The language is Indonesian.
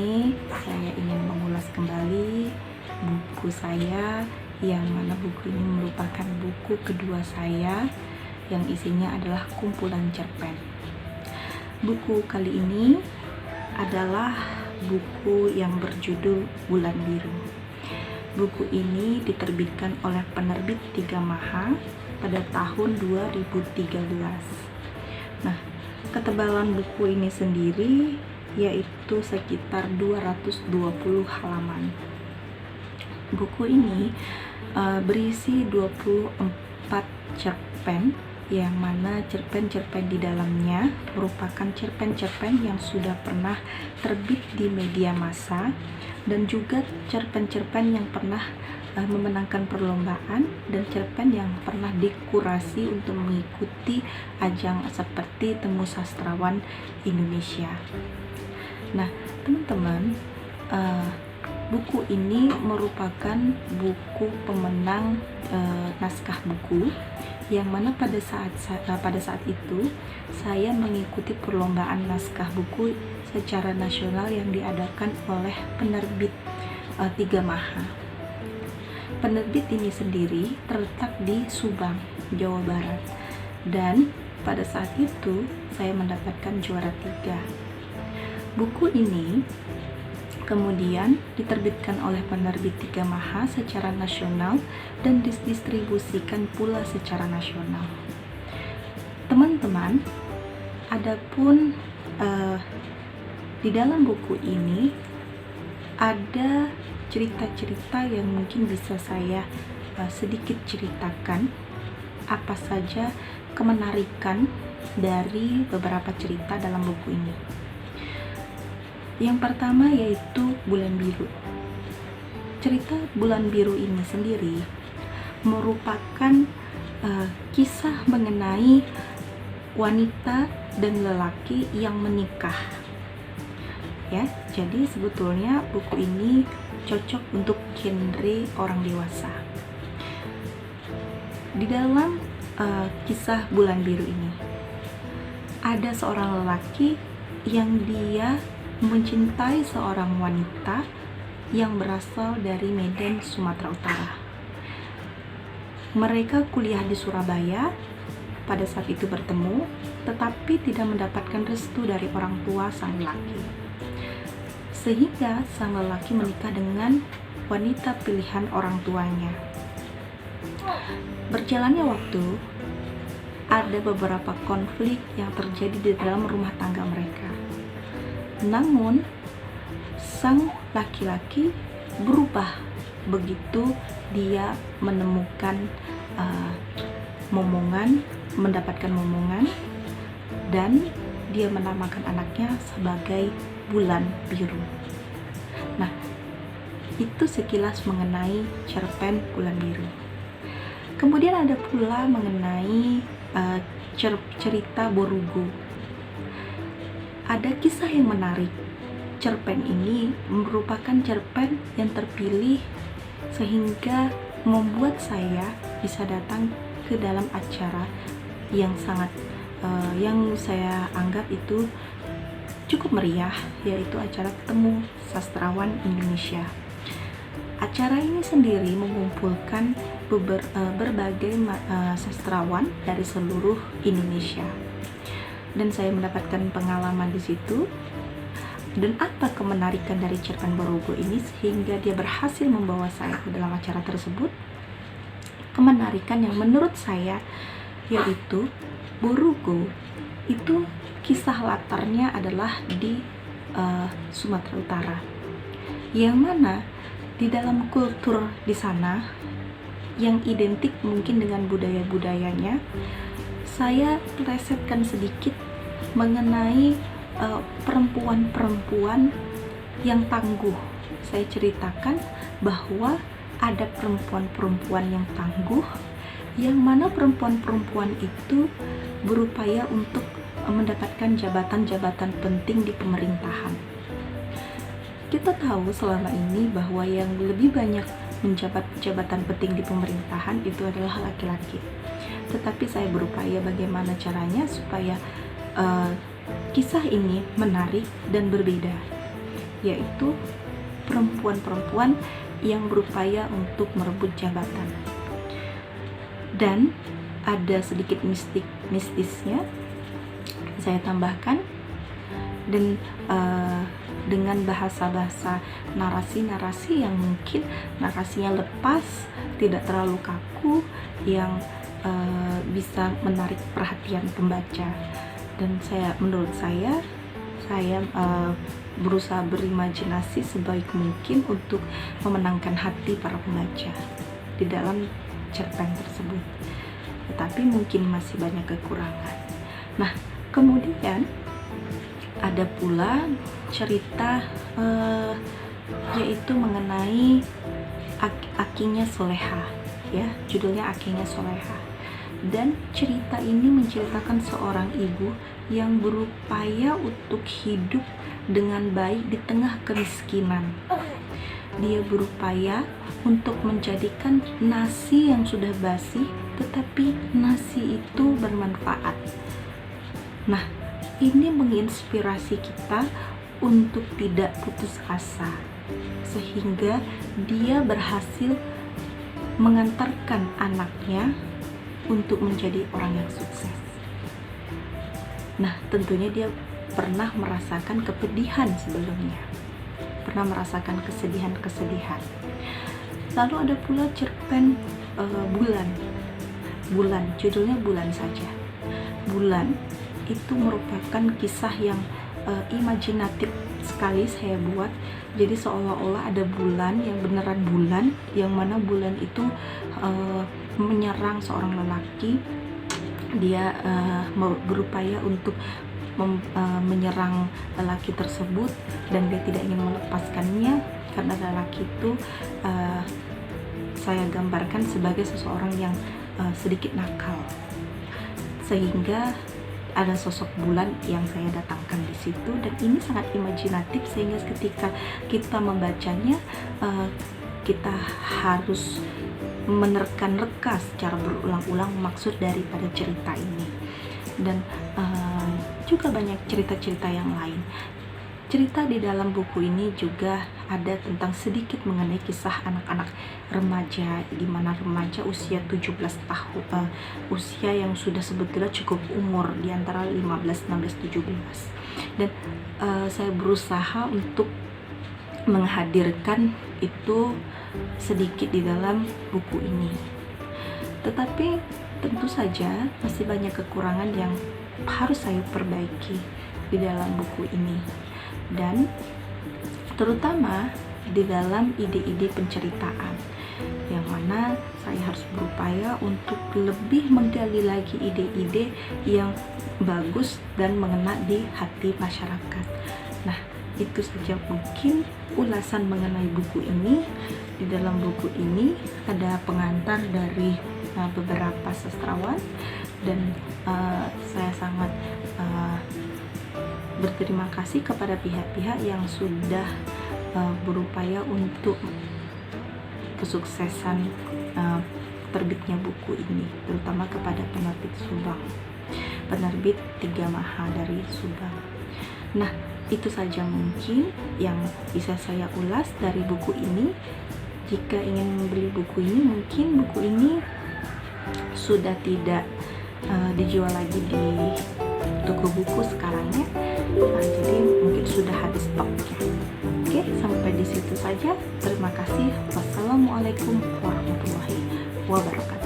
ini saya ingin mengulas kembali buku saya, yang mana buku ini merupakan buku kedua saya yang isinya adalah kumpulan cerpen. Buku kali ini adalah buku yang berjudul Bulan Biru. Buku ini diterbitkan oleh penerbit Tiga Maha pada tahun 2013. Nah, ketebalan buku ini sendiri yaitu sekitar 220 halaman. Buku ini berisi 24 cerpen, yang mana cerpen-cerpen di dalamnya merupakan cerpen-cerpen yang sudah pernah terbit di media massa, dan juga cerpen-cerpen yang pernah memenangkan perlombaan, dan cerpen yang pernah dikurasi untuk mengikuti ajang seperti Temu Sastrawan Indonesia. Nah, teman-teman, buku ini merupakan buku pemenang naskah buku, yang mana pada saat itu saya mengikuti perlombaan naskah buku secara nasional yang diadakan oleh penerbit Tiga Maha. Penerbit ini sendiri terletak di Subang, Jawa Barat, dan pada saat itu saya mendapatkan juara 3. Buku ini kemudian diterbitkan oleh penerbit Tiga Maha secara nasional dan didistribusikan pula secara nasional. Teman-teman, adapun di dalam buku ini ada cerita-cerita yang mungkin bisa saya sedikit ceritakan apa saja kemenarikan dari beberapa cerita dalam buku ini. Yang pertama yaitu Bulan Biru. Cerita Bulan Biru ini sendiri merupakan kisah mengenai wanita dan lelaki yang menikah. Ya, jadi sebetulnya buku ini cocok untuk genre orang dewasa. Di dalam kisah Bulan Biru ini ada seorang lelaki yang dia mencintai seorang wanita yang berasal dari Medan, Sumatera Utara. Mereka kuliah di Surabaya, pada saat itu bertemu, tetapi tidak mendapatkan restu dari orang tua sang lelaki. Sehingga sang lelaki menikah dengan wanita pilihan orang tuanya. Berjalannya waktu, ada beberapa konflik yang terjadi di dalam rumah tangga mereka. Namun, sang laki-laki berubah begitu dia menemukan mendapatkan momongan, dan dia menamakan anaknya sebagai Bulan Biru. Nah, itu sekilas mengenai cerpen Bulan Biru. Kemudian ada pula mengenai cerita Borugo. Ada kisah yang menarik. Cerpen ini merupakan cerpen yang terpilih sehingga membuat saya bisa datang ke dalam acara yang sangat yang saya anggap itu cukup meriah, yaitu acara Temu Sastrawan Indonesia. Acara ini sendiri mengumpulkan berbagai sastrawan dari seluruh Indonesia. Dan saya mendapatkan pengalaman di situ. Dan apa kemenarikan dari cerpen Borugo ini sehingga dia berhasil membawa saya ke dalam acara tersebut? Kemenarikan yang menurut saya yaitu Borugo itu kisah latarnya adalah di Sumatera Utara, yang mana di dalam kultur di sana yang identik mungkin dengan budaya-budayanya, saya plesetkan sedikit mengenai perempuan-perempuan yang tangguh. Saya ceritakan bahwa ada perempuan-perempuan yang tangguh, yang mana perempuan-perempuan itu berupaya untuk mendapatkan jabatan-jabatan penting di pemerintahan. Kita tahu selama ini bahwa yang lebih banyak menjabat jabatan penting di pemerintahan itu adalah laki-laki. Tetapi saya berupaya bagaimana caranya supaya kisah ini menarik dan berbeda. yaitu perempuan-perempuan yang berupaya untuk merebut jabatan. Dan ada sedikit mistisnya saya tambahkan, dan dengan bahasa-bahasa narasi-narasi yang mungkin narasinya lepas, tidak terlalu kaku, yang bisa menarik perhatian pembaca. Dan menurut saya berusaha berimajinasi sebaik mungkin untuk memenangkan hati para pembaca di dalam cerpen tersebut, tetapi mungkin masih banyak kekurangan. Nah, kemudian ada pula cerita yaitu mengenai Akinya Soleha, ya, judulnya Akinya Soleha. Dan cerita ini menceritakan seorang ibu yang berupaya untuk hidup dengan baik di tengah kemiskinan. Dia berupaya untuk menjadikan nasi yang sudah basi, tetapi nasi itu bermanfaat. Nah, ini menginspirasi kita untuk tidak putus asa, sehingga dia berhasil mengantarkan anaknya untuk menjadi orang yang sukses. Nah, tentunya dia pernah merasakan kepedihan sebelumnya, pernah merasakan kesedihan. Lalu ada pula cerpen Bulan, judulnya Bulan saja. Bulan itu merupakan kisah yang imajinatif sekali saya buat. Jadi seolah-olah ada bulan yang beneran bulan, yang mana bulan itu menyerang seorang lelaki. Dia berupaya untuk menyerang lelaki tersebut, dan dia tidak ingin melepaskannya karena lelaki itu saya gambarkan sebagai seseorang yang sedikit nakal, sehingga ada sosok bulan yang saya datangkan di situ. Dan ini sangat imajinatif, sehingga ketika kita membacanya kita harus menerka-nerka secara berulang-ulang maksud daripada cerita ini. Dan juga banyak cerita-cerita yang lain. Cerita di dalam buku ini juga ada tentang sedikit mengenai kisah anak-anak remaja, di mana remaja usia 17 tahun, usia yang sudah sebetulnya cukup umur, di antara 15, 16, 17. Dan saya berusaha untuk menghadirkan itu sedikit di dalam buku ini. Tetapi tentu saja masih banyak kekurangan yang harus saya perbaiki di dalam buku ini, dan terutama di dalam ide-ide penceritaan, yang mana saya harus berupaya untuk lebih menggali lagi ide-ide yang bagus dan mengena di hati masyarakat. Nah, itu saja mungkin ulasan mengenai buku ini. Di dalam buku ini ada pengantar dari beberapa sastrawan, dan saya sangat berterima kasih kepada pihak-pihak yang sudah berupaya untuk kesuksesan terbitnya buku ini, terutama kepada penerbit Subang, penerbit Tiga Maha dari Subang. Nah, itu saja mungkin yang bisa saya ulas dari buku ini. Jika ingin membeli buku ini, mungkin buku ini sudah tidak dijual lagi di toko buku sekarang, ya. Jadi mungkin sudah habis stoknya. Oke, sampai di situ saja. Terima kasih. Wassalamualaikum warahmatullahi wabarakatuh.